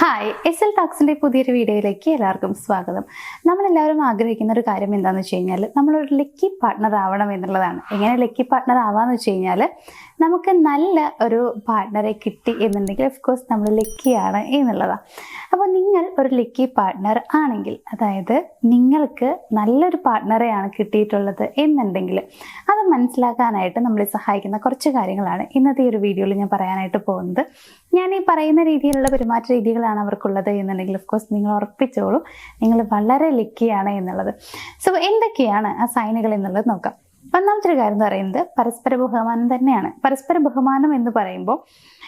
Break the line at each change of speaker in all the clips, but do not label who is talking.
Hi, SL ടോക്സിന്റെ പുതിയൊരു വീഡിയോയിലേക്ക് എല്ലാവർക്കും സ്വാഗതം. നമ്മളെല്ലാവരും ആഗ്രഹിക്കുന്ന ഒരു കാര്യം എന്താണെന്ന് വെച്ച് കഴിഞ്ഞാൽ നമ്മളൊരു ലക്കി പാർട്ട്ണർ ആവണം എന്നുള്ളതാണ്. എങ്ങനെ ലക്കി പാർട്ട്ണർ ആവാന്ന് വെച്ച് കഴിഞ്ഞാൽ നമുക്ക് നല്ല ഒരു പാർട്ട്ണറെ കിട്ടി എന്നുണ്ടെങ്കിൽ ഓഫ്കോഴ്സ് നമ്മൾ ലക്കിയാണ് എന്നുള്ളതാണ്. അപ്പോൾ നിങ്ങൾ ഒരു ലക്കി പാർട്ട്ണർ ആണെങ്കിൽ, അതായത് നിങ്ങൾക്ക് നല്ലൊരു പാർട്ട്ണറെയാണ് കിട്ടിയിട്ടുള്ളത് എന്നുണ്ടെങ്കിൽ അത് മനസ്സിലാക്കാനായിട്ട് നമ്മളെ സഹായിക്കുന്ന കുറച്ച് കാര്യങ്ങളാണ് ഇന്നത്തെ ഈ ഒരു വീഡിയോയിൽ ഞാൻ പറയാനായിട്ട് പോകുന്നത്. ഞാൻ ഈ പറയുന്ന രീതിയിലുള്ള പെരുമാറ്റ രീതികളാണ് അവർക്കുള്ളത് എന്നുണ്ടെങ്കിൽ ഓഫ്കോഴ്സ് നിങ്ങൾ ഉറപ്പിച്ചോളൂ നിങ്ങൾ വളരെ ലക്കിയാണ് എന്നുള്ളത്. സോ എന്തൊക്കെയാണ് ആ സൈനുകൾ എന്നുള്ളത് നോക്കാം. ഒന്നാമത്തെ ഒരു കാര്യം എന്ന് പറയുന്നത് പരസ്പര ബഹുമാനം തന്നെയാണ്. പരസ്പര ബഹുമാനം എന്ന് പറയുമ്പോൾ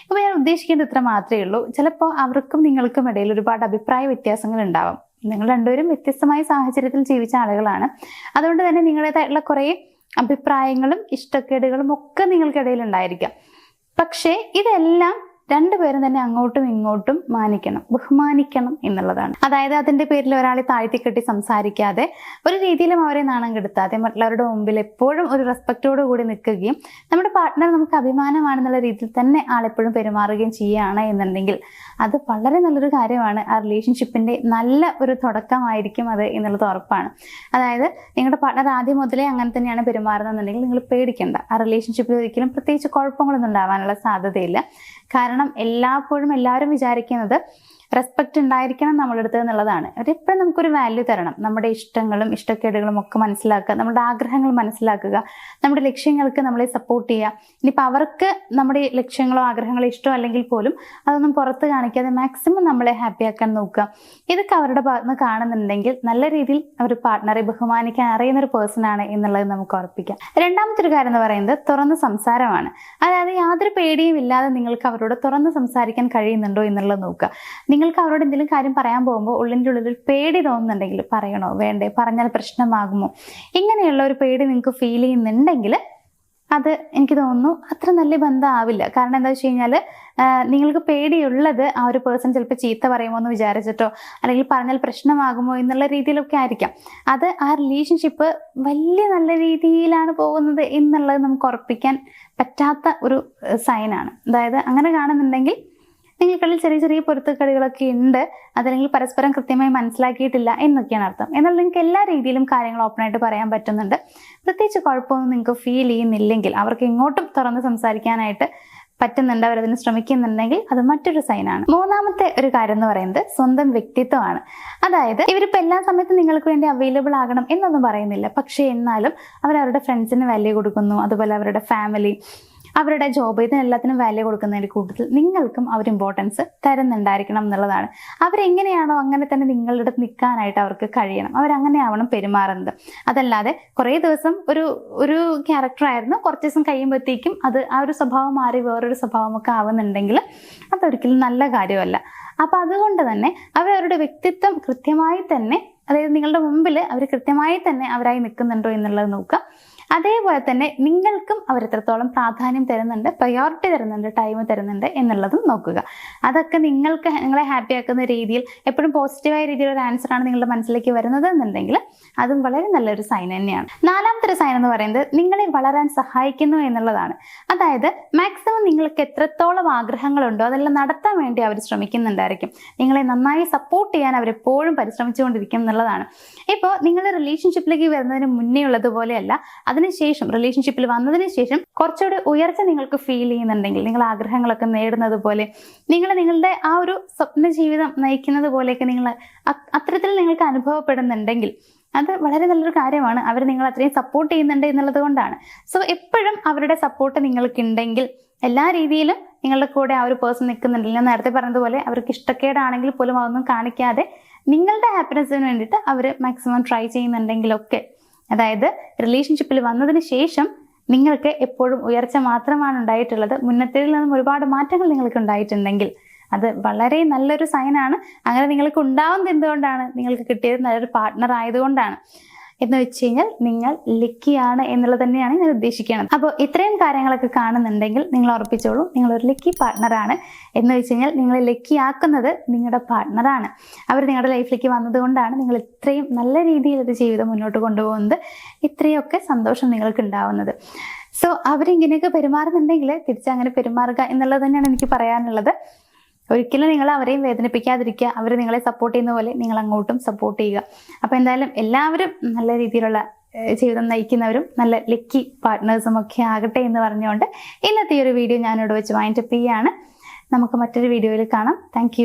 ഇപ്പോൾ ഞാൻ ഉദ്ദേശിക്കേണ്ടത് ഇത്ര മാത്രമേ ഉള്ളൂ. ചിലപ്പോൾ അവർക്കും നിങ്ങൾക്കും ഇടയിൽ ഒരുപാട് അഭിപ്രായ വ്യത്യാസങ്ങൾ ഉണ്ടാവാം. നിങ്ങൾ രണ്ടുപേരും വ്യത്യസ്തമായ സാഹചര്യത്തിൽ ജീവിച്ച ആളുകളാണ്. അതുകൊണ്ട് തന്നെ നിങ്ങളുടേതായിട്ടുള്ള കുറേ അഭിപ്രായങ്ങളും ഇഷ്ടക്കേടുകളും ഒക്കെ നിങ്ങൾക്കിടയിൽ ഉണ്ടായിരിക്കാം. പക്ഷേ ഇതെല്ലാം രണ്ടുപേരും തന്നെ അങ്ങോട്ടും ഇങ്ങോട്ടും മാനിക്കണം, ബഹുമാനിക്കണം എന്നുള്ളതാണ്. അതായത് അതിന്റെ പേരിൽ ഒരാളെ താഴ്ത്തിക്കെട്ടി സംസാരിക്കാതെ, ഒരു രീതിയിലും അവരെ നാണം കെടുത്താതെ, മറ്റുള്ളവരുടെ മുമ്പിൽ എപ്പോഴും ഒരു റെസ്പെക്റ്റോട് കൂടി നിൽക്കുകയും നമ്മുടെ പാർട്ട്ണർ നമുക്ക് അഭിമാനമാണെന്നുള്ള രീതിയിൽ തന്നെ ആളെപ്പോഴും പെരുമാറുകയും ചെയ്യുകയാണ് എന്നുണ്ടെങ്കിൽ അത് വളരെ നല്ലൊരു കാര്യമാണ്. ആ റിലേഷൻഷിപ്പിന്റെ നല്ല ഒരു തുടക്കമായിരിക്കും അത് എന്നുള്ളത് ഉറപ്പാണ്. അതായത് നിങ്ങളുടെ പാർട്ട്ണർ ആദ്യം മുതലേ അങ്ങനെ തന്നെയാണ് പെരുമാറുന്നതെന്നുണ്ടെങ്കിൽ നിങ്ങൾ പേടിക്കേണ്ട. ആ റിലേഷൻഷിപ്പിൽ ഒരിക്കലും പ്രത്യേകിച്ച് കുഴപ്പങ്ങളൊന്നും ഉണ്ടാവാനുള്ള സാധ്യതയില്ല. കാരണം എല്ലായ്പ്പോഴും എല്ലാവരും വിചാരിക്കുന്നത് റെസ്പെക്റ്റ് ഉണ്ടായിരിക്കണം നമ്മുടെ അടുത്ത് എന്നുള്ളതാണ്. അവരെപ്പോഴും നമുക്കൊരു വാല്യൂ തരണം. നമ്മുടെ ഇഷ്ടങ്ങളും ഇഷ്ടക്കേടുകളും ഒക്കെ മനസ്സിലാക്കുക, നമ്മുടെ ആഗ്രഹങ്ങൾ മനസ്സിലാക്കുക, നമ്മുടെ ലക്ഷ്യങ്ങൾക്ക് നമ്മളെ സപ്പോർട്ട് ചെയ്യുക. ഇനിയിപ്പോൾ അവർക്ക് നമ്മുടെ ലക്ഷ്യങ്ങളോ ആഗ്രഹങ്ങളോ ഇഷ്ടമോ അല്ലെങ്കിൽ പോലും അതൊന്നും പുറത്ത് കാണിക്കാതെ മാക്സിമം നമ്മളെ ഹാപ്പി ആക്കാൻ നോക്കുക. ഇതൊക്കെ അവരുടെ ഭാഗത്ത് നിന്ന് കാണുന്നുണ്ടെങ്കിൽ നല്ല രീതിയിൽ അവർ പാർട്ട്ണറെ ബഹുമാനിക്കാൻ അറിയുന്ന ഒരു പേഴ്സൺ ആണ് എന്നുള്ളത് നമുക്ക് ഉറപ്പിക്കാം. രണ്ടാമത്തെ ഒരു കാര്യം എന്ന് പറയുന്നത് തുറന്ന സംസാരമാണ്. അതായത് യാതൊരു പേടിയും ഇല്ലാതെ നിങ്ങൾക്ക് അവരോട് തുറന്ന് സംസാരിക്കാൻ കഴിയുന്നുണ്ടോ എന്നുള്ളത് നോക്കുക. നിങ്ങൾക്ക് അവരോട് എന്തെങ്കിലും കാര്യം പറയാൻ പോകുമ്പോൾ ഉള്ളിൻ്റെ ഉള്ളിൽ ഒരു പേടി തോന്നുന്നുണ്ടെങ്കിൽ പറയണോ വേണ്ടേ, പറഞ്ഞാൽ പ്രശ്നമാകുമോ, ഇങ്ങനെയുള്ള ഒരു പേടി നിങ്ങൾക്ക് ഫീൽ ചെയ്യുന്നുണ്ടെങ്കിൽ അത് എനിക്ക് തോന്നുന്നു അത്ര നല്ല ബന്ധമാവില്ല. കാരണം എന്താ വെച്ച് കഴിഞ്ഞാൽ നിങ്ങൾക്ക് പേടിയുള്ളത് ആ ഒരു പേഴ്സൺ ചിലപ്പോൾ ചീത്ത പറയുമോ എന്ന് വിചാരിച്ചിട്ടോ അല്ലെങ്കിൽ പറഞ്ഞാൽ പ്രശ്നമാകുമോ എന്നുള്ള രീതിയിലൊക്കെ ആയിരിക്കാം. അത് ആ റിലേഷൻഷിപ്പ് വലിയ നല്ല രീതിയിലാണ് പോകുന്നത് എന്നുള്ളത് നമുക്ക് ഉറപ്പിക്കാൻ പറ്റാത്ത ഒരു സൈനാണ്. അതായത് അങ്ങനെ കാണുന്നുണ്ടെങ്കിൽ നിങ്ങൾക്കുള്ളിൽ ചെറിയ ചെറിയ പൊരുത്തക്കേടുകളൊക്കെ ഉണ്ട്, അതല്ലെങ്കിൽ പരസ്പരം കൃത്യമായി മനസ്സിലാക്കിയിട്ടില്ല എന്നൊക്കെയാണ് അർത്ഥം. എന്നാൽ നിങ്ങൾക്ക് എല്ലാ രീതിയിലും കാര്യങ്ങൾ ഓപ്പണായിട്ട് പറയാൻ പറ്റുന്നുണ്ട്. പ്രത്യേകിച്ച് കുഴപ്പമൊന്നും നിങ്ങൾക്ക് ഫീൽ ചെയ്യുന്നില്ലെങ്കിൽ, അവർക്ക് ഇങ്ങോട്ടും തുറന്ന് സംസാരിക്കാനായിട്ട് പറ്റുന്നുണ്ട്, അവരതിന് ശ്രമിക്കുന്നുണ്ടെങ്കിൽ അത് മറ്റൊരു സൈനാണ്. മൂന്നാമത്തെ ഒരു കാര്യം എന്ന് പറയുന്നത് സ്വന്തം വ്യക്തിത്വമാണ്. അതായത് ഇവരിപ്പോൾ എല്ലാ സമയത്തും നിങ്ങൾക്ക് വേണ്ടി അവൈലബിൾ ആകണം എന്നൊന്നും പറയുന്നില്ല. പക്ഷേ എന്നാലും അവരവരുടെ ഫ്രണ്ട്സിന് വാല്യൂ കൊടുക്കുന്നു, അതുപോലെ അവരുടെ ഫാമിലി, അവരുടെ ജോബ്, ഇതിനെല്ലാത്തിനും വാല്യൂ കൊടുക്കുന്നതിൻ്റെ കൂട്ടത്തിൽ നിങ്ങൾക്കും അവർ ഇമ്പോർട്ടൻസ് തരുന്നുണ്ടായിരിക്കണം എന്നുള്ളതാണ്. അവരെങ്ങനെയാണോ അങ്ങനെ തന്നെ നിങ്ങളുടെ അടുത്ത് നിൽക്കാനായിട്ട് അവർക്ക് കഴിയണം. അവരങ്ങനെ ആവണം പെരുമാറുന്നത്. അതല്ലാതെ കുറേ ദിവസം ഒരു ക്യാരക്ടറായിരുന്നു, കുറച്ച് ദിവസം കഴിയുമ്പോഴത്തേക്കും അത് ആ ഒരു സ്വഭാവം മാറി വേറൊരു സ്വഭാവമൊക്കെ ആവുന്നുണ്ടെങ്കിൽ അതൊരിക്കലും നല്ല കാര്യമല്ല. അപ്പം അതുകൊണ്ട് തന്നെ അവരവരുടെ വ്യക്തിത്വം കൃത്യമായി തന്നെ, അതായത് നിങ്ങളുടെ മുമ്പിൽ അവർ കൃത്യമായി തന്നെ അവരായി നിൽക്കുന്നുണ്ടോ എന്നുള്ളത് നോക്കുക. അതേപോലെ തന്നെ നിങ്ങൾക്കും അവരെത്രത്തോളം പ്രാധാന്യം തരുന്നുണ്ട്, പ്രയോറിറ്റി തരുന്നുണ്ട്, ടൈം തരുന്നുണ്ട് എന്നുള്ളതും നോക്കുക. അതൊക്കെ നിങ്ങളെ ഹാപ്പി ആക്കുന്ന രീതിയിൽ എപ്പോഴും പോസിറ്റീവായ രീതിയിലുള്ള ഒരു ആൻസറാണ് നിങ്ങളുടെ മനസ്സിലേക്ക് വരുന്നത് എന്നുണ്ടെങ്കിൽ അതും വളരെ നല്ലൊരു സൈൻ തന്നെയാണ്. നാലാമത്തെ ഒരു സൈൻ എന്ന് പറയുന്നത് നിങ്ങളെ വളരാൻ സഹായിക്കുന്നു എന്നുള്ളതാണ്. അതായത് മാക്സിമം നിങ്ങൾക്ക് എത്രത്തോളം ആഗ്രഹങ്ങളുണ്ടോ അതെല്ലാം നടത്താൻ വേണ്ടി അവർ ശ്രമിക്കുന്നുണ്ടായിരിക്കും. നിങ്ങളെ നന്നായി സപ്പോർട്ട് ചെയ്യാൻ അവരെപ്പോഴും പരിശ്രമിച്ചുകൊണ്ടിരിക്കും എന്നുള്ളതാണ്. ഇപ്പോൾ നിങ്ങൾ റിലേഷൻഷിപ്പിലേക്ക് വരുന്നതിന് മുന്നേ ഉള്ളതുപോലെയല്ല, അതിനുശേഷം റിലേഷൻഷിപ്പിൽ വന്നതിന് ശേഷം കുറച്ചുകൂടി ഉയർച്ച നിങ്ങൾക്ക് ഫീൽ ചെയ്യുന്നുണ്ടെങ്കിൽ, നിങ്ങൾ ആഗ്രഹങ്ങളൊക്കെ നേടുന്നത് പോലെ, നിങ്ങളുടെ ആ ഒരു സ്വപ്ന ജീവിതം നയിക്കുന്നത് പോലെയൊക്കെ അത്തരത്തിൽ നിങ്ങൾക്ക് അനുഭവപ്പെടുന്നുണ്ടെങ്കിൽ അത് വളരെ നല്ലൊരു കാര്യമാണ്. അവർ നിങ്ങൾ അത്രയും സപ്പോർട്ട് ചെയ്യുന്നുണ്ട് എന്നുള്ളത് കൊണ്ടാണ്. സോ എപ്പോഴും അവരുടെ സപ്പോർട്ട് നിങ്ങൾക്കുണ്ടെങ്കിൽ, എല്ലാ രീതിയിലും നിങ്ങളുടെ കൂടെ ആ ഒരു പേഴ്സൺ നിൽക്കുന്നുണ്ടെങ്കിൽ, ഞാൻ നേരത്തെ പറഞ്ഞതുപോലെ അവർക്ക് ഇഷ്ടക്കേടാണെങ്കിൽ പോലും അതൊന്നും കാണിക്കാതെ നിങ്ങളുടെ ഹാപ്പിനെസ്സിന് വേണ്ടിയിട്ട് അവർ മാക്സിമം ട്രൈ ചെയ്യുന്നുണ്ടെങ്കിലൊക്കെ, അതായത് റിലേഷൻഷിപ്പിൽ വന്നതിന് ശേഷം നിങ്ങൾക്ക് എപ്പോഴും ഉയർച്ച മാത്രമാണ് ഉണ്ടായിട്ടുള്ളത്, മുന്നത്തേതിൽ നിന്നും ഒരുപാട് മാറ്റങ്ങൾ നിങ്ങൾക്ക് ഉണ്ടായിട്ടുണ്ടെങ്കിൽ അത് വളരെ നല്ലൊരു സൈനാണ്. അങ്ങനെ നിങ്ങൾക്ക് ഉണ്ടാവുന്നത് എന്തുകൊണ്ടാണ്? നിങ്ങൾക്ക് കിട്ടിയത് നല്ലൊരു പാർട്ട്ണർ ആയതുകൊണ്ടാണ്. എന്ന് വെച്ച് കഴിഞ്ഞാൽ നിങ്ങൾ ലക്കിയാണ് എന്നുള്ളത് തന്നെയാണ് ഞാൻ ഉദ്ദേശിക്കുന്നത്. അപ്പോൾ ഇത്രയും കാര്യങ്ങളൊക്കെ കാണുന്നുണ്ടെങ്കിൽ നിങ്ങൾ ഉറപ്പിച്ചോളൂ നിങ്ങളൊരു ലക്കി പാർട്ട്ണറാണ്. എന്ന് വെച്ച് കഴിഞ്ഞാൽ നിങ്ങളെ ലക്കി ആക്കുന്നത് നിങ്ങളുടെ പാർട്ട്ണറാണ്. അവർ നിങ്ങളുടെ ലൈഫിലേക്ക് വന്നതുകൊണ്ടാണ് നിങ്ങൾ ഇത്രയും നല്ല രീതിയിലൊരു ജീവിതം മുന്നോട്ട് കൊണ്ടുപോകുന്നത്, ഇത്രയൊക്കെ സന്തോഷം നിങ്ങൾക്ക് ഉണ്ടാവുന്നത്. സോ അവരിങ്ങനെയൊക്കെ പെരുമാറുന്നുണ്ടെങ്കിൽ തിരിച്ചങ്ങനെ പെരുമാറുക എന്നുള്ളത് തന്നെയാണ് എനിക്ക് പറയാനുള്ളത്. ഒരിക്കലും നിങ്ങൾ അവരെയും വേദനിപ്പിക്കാതിരിക്കുക. അവർ നിങ്ങളെ സപ്പോർട്ട് ചെയ്യുന്ന പോലെ നിങ്ങൾ അങ്ങോട്ടും സപ്പോർട്ട് ചെയ്യുക. അപ്പോൾ എന്തായാലും എല്ലാവരും നല്ല രീതിയിലുള്ള ജീവിതം നയിക്കുന്നവരും നല്ല ലക്കി പാർട്ട്നേഴ്സും ഒക്കെ ആകട്ടെ എന്ന് പറഞ്ഞുകൊണ്ട് ഇന്നത്തെ ഈ ഒരു വീഡിയോ ഞാനിവിടെ വെച്ച് വൈൻഡപ്പ് ചെയ്യുകയാണ്. നമുക്ക് മറ്റൊരു വീഡിയോയിൽ കാണാം. താങ്ക്